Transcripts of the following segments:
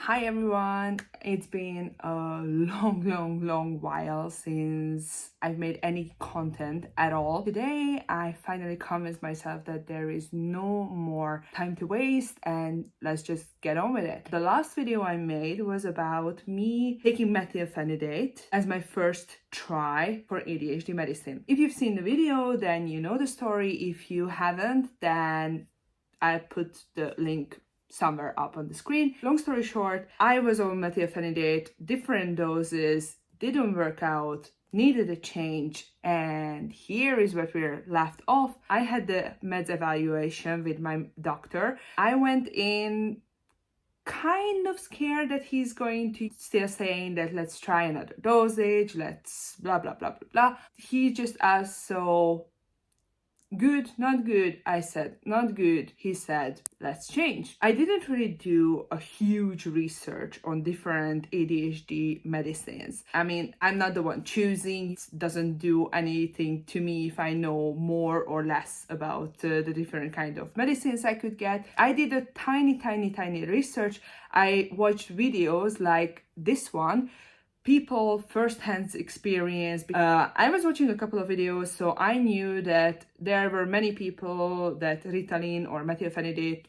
Hi everyone, it's been a long while since I've made any content at all. Today I finally convinced myself that there is no more time to waste and let's just get on with it. The last video I made was about me taking methylphenidate as my first try for ADHD medicine. If you've seen the video, then you know the story. If you haven't, then I put the link somewhere up on the screen. Long story short, I was on methylphenidate, different doses, didn't work out, needed a change, and here is where we're left off. I had the meds evaluation with my doctor. I went in kind of scared that he's going to still saying that let's try another dosage, let's blah blah blah blah blah. He just asked, so good, not good. I said, not good. He said, let's change. I didn't really do a huge research on different ADHD medicines. I mean, I'm not the one choosing. It doesn't do anything to me if I know more or less about the different kind of medicines I could get. I did a tiny research. I watched videos like this one, people first-hand experience. I was watching a couple of videos, so I knew that there were many people that Ritalin or methylphenidate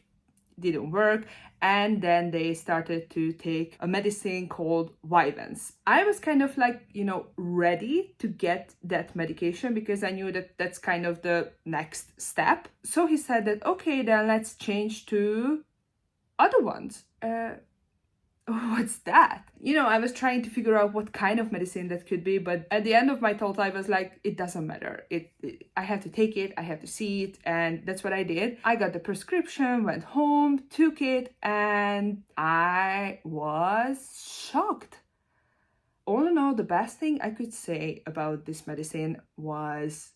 didn't work, and then they started to take a medicine called Vyvanse. I was kind of like, ready to get that medication because I knew that that's kind of the next step. So he said that, okay, then let's change to Aduvanz. What's that? I was trying to figure out what kind of medicine that could be, but at the end of my thought, I was like, it doesn't matter. I have to take it, I have to see it, and that's what I did. I got the prescription, went home, took it, and I was shocked. All in all, the best thing I could say about this medicine was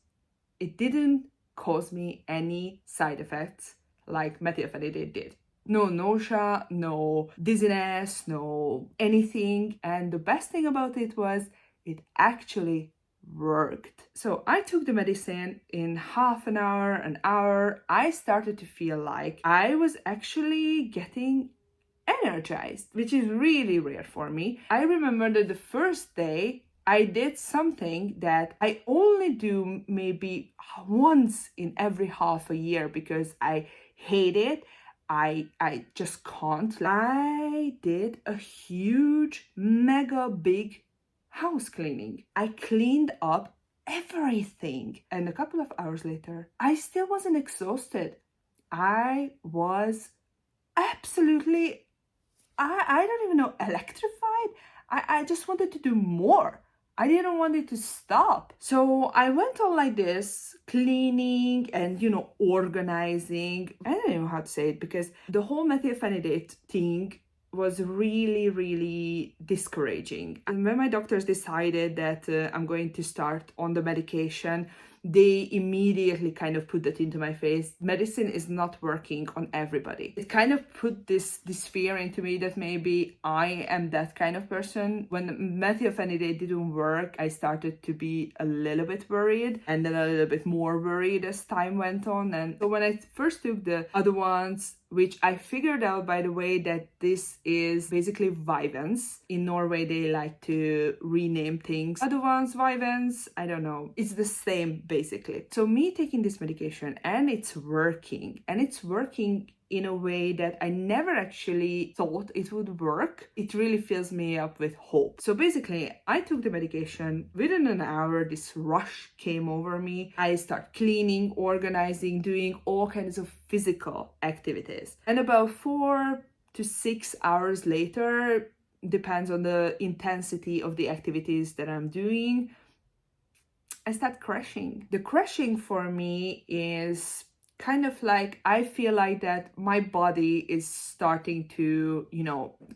it didn't cause me any side effects like methylphenidate did. No nausea, no dizziness, no anything. And the best thing about it was it actually worked. So I took the medicine in half an hour. I started to feel like I was actually getting energized, which is really rare for me. I remember that the first day I did something that I only do maybe once in every half a year because I hate it. I just can't. I did a huge, mega big house cleaning. I cleaned up everything. And a couple of hours later, I still wasn't exhausted. I was absolutely, I don't even know, electrified. I just wanted to do more. I didn't want it to stop. So I went on like this, cleaning and, organizing. I don't know how to say it because the whole methylphenidate thing was really discouraging. And when my doctors decided that I'm going to start on the medication, they immediately kind of put that into my face. Medicine is not working on everybody. It kind of put this fear into me that maybe I am that kind of person. When methylphenidate didn't work, I started to be a little bit worried and then a little bit more worried as time went on. And so when I first took the Aduvanz, which I figured out, by the way, that this is basically Vyvanse. In Norway, they like to rename things. Aduvanz, Vyvanse, I don't know. It's the same, basically. So me taking this medication, and it's working in a way that I never actually thought it would work. It really fills me up with hope. So basically, I took the medication. Within an hour, this rush came over me. I start cleaning, organizing, doing all kinds of physical activities. And about 4 to 6 hours later, depends on the intensity of the activities that I'm doing, I start crashing. The crashing for me is kind of like, I feel like that my body is starting to,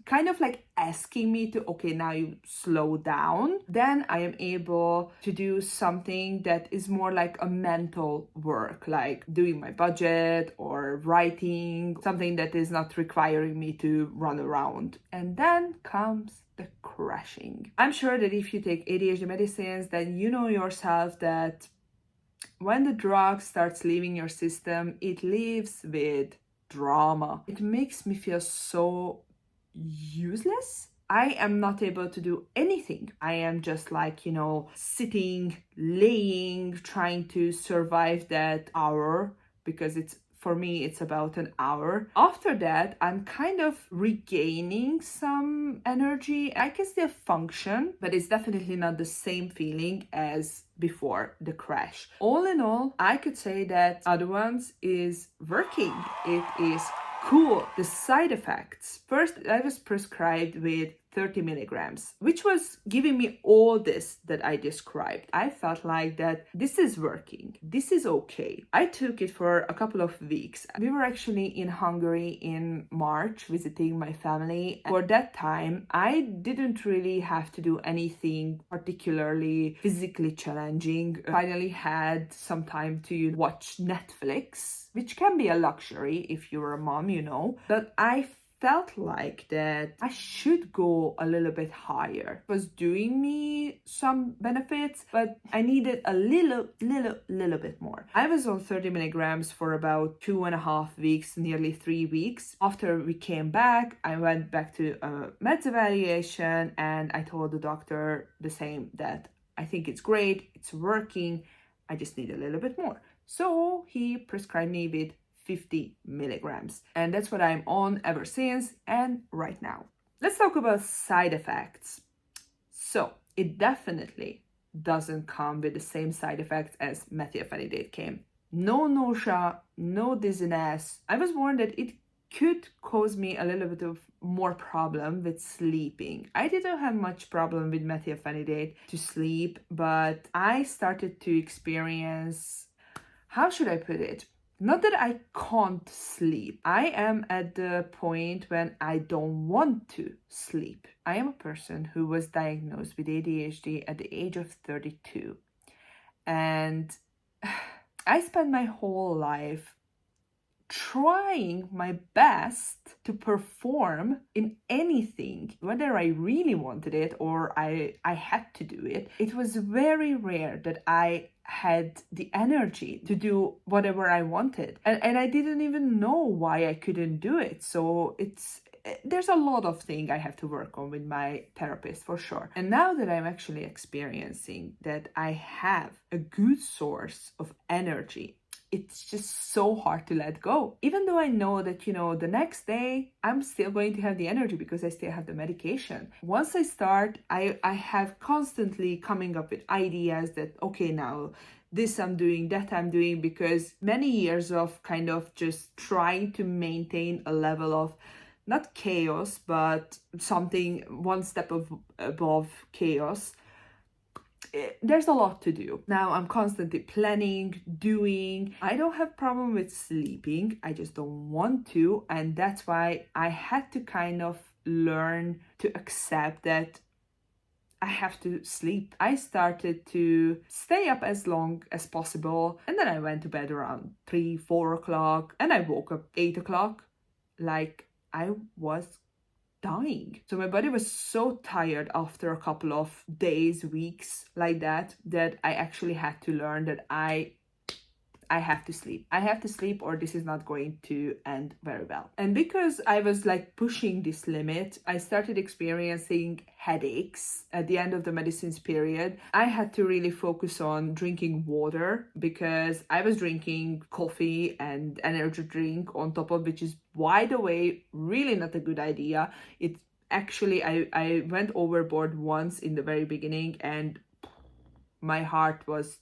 kind of like asking me to, okay, now you slow down. Then I am able to do something that is more like a mental work, like doing my budget or writing, something that is not requiring me to run around. And then comes the crashing. I'm sure that if you take ADHD medicines, then you know yourself that when the drug starts leaving your system, it leaves with drama. It makes me feel so useless. I am not able to do anything. I am just like, sitting, laying, trying to survive that hour, because for me, it's about an hour. After that, I'm kind of regaining some energy. I can still function, but it's definitely not the same feeling as before the crash. All in all, I could say that Aduvanz is working. It is cool. The side effects. First, I was prescribed with 30 milligrams, which was giving me all this that I described. I felt like that this is working. This is okay. I took it for a couple of weeks. We were actually in Hungary in March visiting my family. For that time, I didn't really have to do anything particularly physically challenging. I finally had some time to watch Netflix, which can be a luxury if you're a mom, but I felt like that I should go a little bit higher. It was doing me some benefits, but I needed a little bit more. I was on 30 milligrams for about 2.5 weeks, nearly 3 weeks. After we came back, I went back to a meds evaluation, and I told the doctor the same, that I think it's great, it's working, I just need a little bit more. So he prescribed me with 50 milligrams. And that's what I'm on ever since and right now. Let's talk about side effects. So it definitely doesn't come with the same side effects as methylphenidate came. No nausea, no dizziness. I was warned that it could cause me a little bit of more problem with sleeping. I didn't have much problem with methylphenidate to sleep, but I started to experience, how should I put it? Not that I can't sleep. I am at the point when I don't want to sleep. I am a person who was diagnosed with ADHD at the age of 32. And I spent my whole life trying my best to perform in anything, whether I really wanted it or I had to do it. It was very rare that I had the energy to do whatever I wanted. And I didn't even know why I couldn't do it. So there's a lot of things I have to work on with my therapist for sure. And now that I'm actually experiencing that I have a good source of energy, it's just so hard to let go. Even though I know that, the next day I'm still going to have the energy because I still have the medication. Once I start, I have constantly coming up with ideas that, okay, now this I'm doing, that I'm doing, because many years of kind of just trying to maintain a level of not chaos, but something one step above chaos. There's a lot to do. Now I'm constantly planning, doing. I don't have problem with sleeping. I just don't want to. And that's why I had to kind of learn to accept that I have to sleep. I started to stay up as long as possible. And then I went to bed around 3, 4 o'clock. And I woke up 8 o'clock like I was dying. So my body was so tired after a couple of days, weeks like that I actually had to learn that I have to sleep. I have to sleep or this is not going to end very well. And because I was like pushing this limit, I started experiencing headaches at the end of the medicines period. I had to really focus on drinking water because I was drinking coffee and energy drink on top of, which is, by the way, really not a good idea. It actually, I went overboard once in the very beginning and my heart was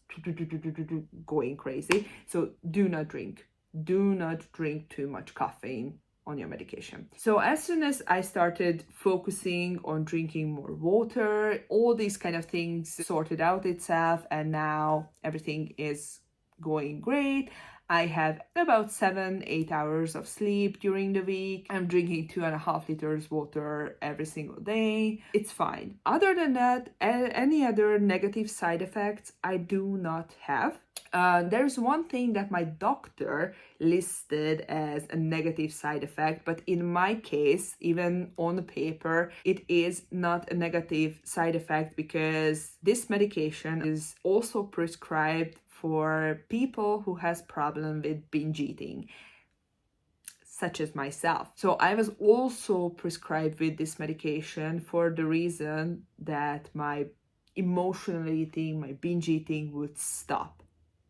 going crazy. So do not drink too much caffeine on your medication. So as soon as I started focusing on drinking more water, all these kind of things sorted out itself, and now everything is going great. I have about 7-8 hours of sleep during the week. I'm drinking 2.5 liters water every single day. It's fine. Other than that, any other negative side effects I do not have. There's one thing that my doctor listed as a negative side effect, but in my case, even on the paper, it is not a negative side effect because this medication is also prescribed for people who has problem with binge eating. such as myself. So I was also prescribed with this medication for the reason that my emotional eating, my binge eating would stop.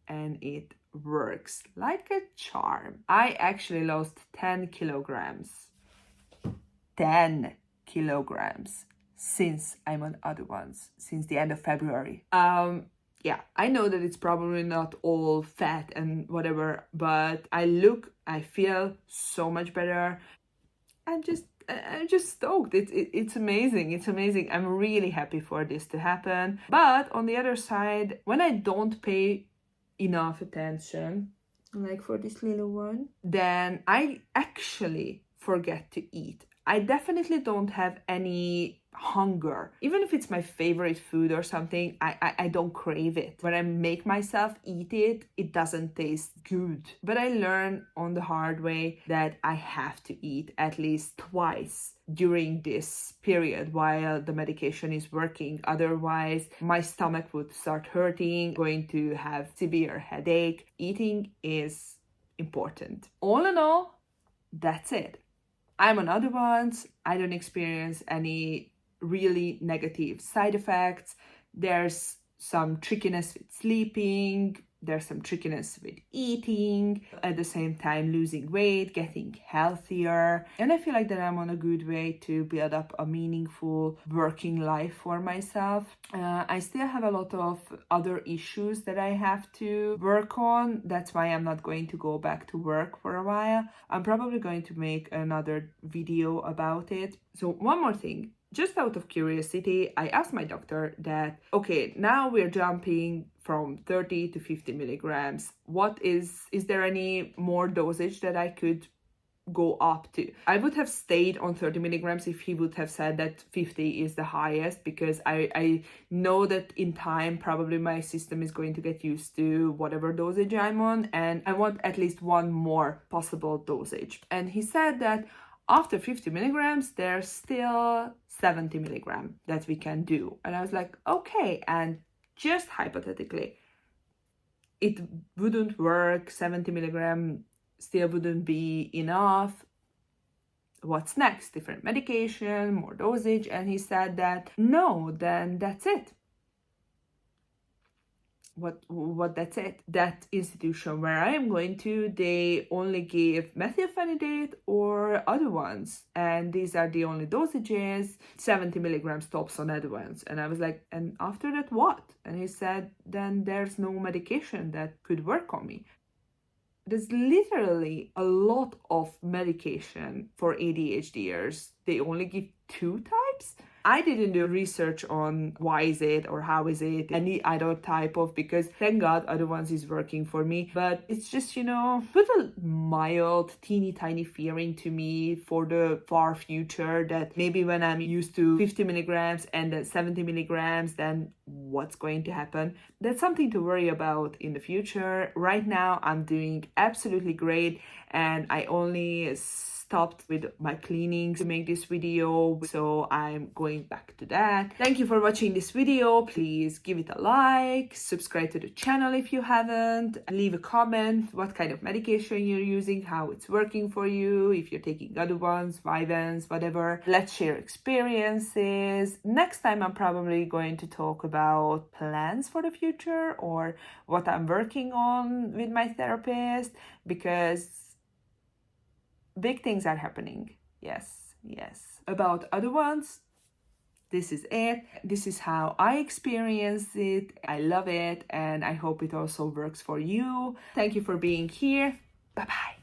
And it works like a charm. I actually lost 10 kilograms. 10 kilograms since I'm on Aduvanz, since the end of February. Yeah, I know that it's probably not all fat and whatever, but I feel so much better. I'm just stoked. It's amazing. It's amazing. I'm really happy for this to happen. But on the other side, when I don't pay enough attention, like for this little one, then I actually forget to eat. I definitely don't have any hunger. Even if it's my favorite food or something, I don't crave it. When I make myself eat it, it doesn't taste good. But I learned on the hard way that I have to eat at least twice during this period while the medication is working. Otherwise, my stomach would start hurting, going to have severe headache. Eating is important. All in all, that's it. I'm on Aduvanz. I don't experience any really negative side effects. There's some trickiness with sleeping. There's some trickiness with eating. At the same time, losing weight, getting healthier. And I feel like that I'm on a good way to build up a meaningful working life for myself. I still have a lot of other issues that I have to work on. That's why I'm not going to go back to work for a while. I'm probably going to make another video about it. So one more thing. Just out of curiosity, I asked my doctor that, okay, now we're jumping from 30 to 50 milligrams. Is there any more dosage that I could go up to? I would have stayed on 30 milligrams if he would have said that 50 is the highest, because I know that in time, probably my system is going to get used to whatever dosage I'm on, and I want at least one more possible dosage. And he said that after 50 milligrams, there's still 70 milligram that we can do. And I was like, okay. And just hypothetically, it wouldn't work. 70 milligram still wouldn't be enough. What's next? Different medication, more dosage. And he said that, no, then that's it. What that's it. That institution where I am going to, they only give methylphenidate or Aduvanz, and these are the only dosages. 70 milligrams tops on Aduvanz. And I was like, and after that what? And he said, then there's no medication that could work on me. There's literally a lot of medication for ADHDers. They only give 2 types. I didn't do research on why is it or how is it, any other type of, because thank God Aduvanz is working for me. But it's just, put a mild, teeny tiny fear into me for the far future that maybe when I'm used to 50 milligrams and then 70 milligrams, then what's going to happen? That's something to worry about in the future. Right now, I'm doing absolutely great, and I only stopped with my cleaning to make this video, so I'm going back to that. Thank you for watching this video. Please give it a like, subscribe to the channel if you haven't, leave a comment what kind of medication you're using, how it's working for you, if you're taking Aduvanz, Vyvanse, whatever. Let's share experiences. Next time I'm probably going to talk about plans for the future or what I'm working on with my therapist, because big things are happening. Yes. About Aduvanz, this is it. This is how I experience it. I love it, and I hope it also works for you. Thank you for being here. Bye-bye.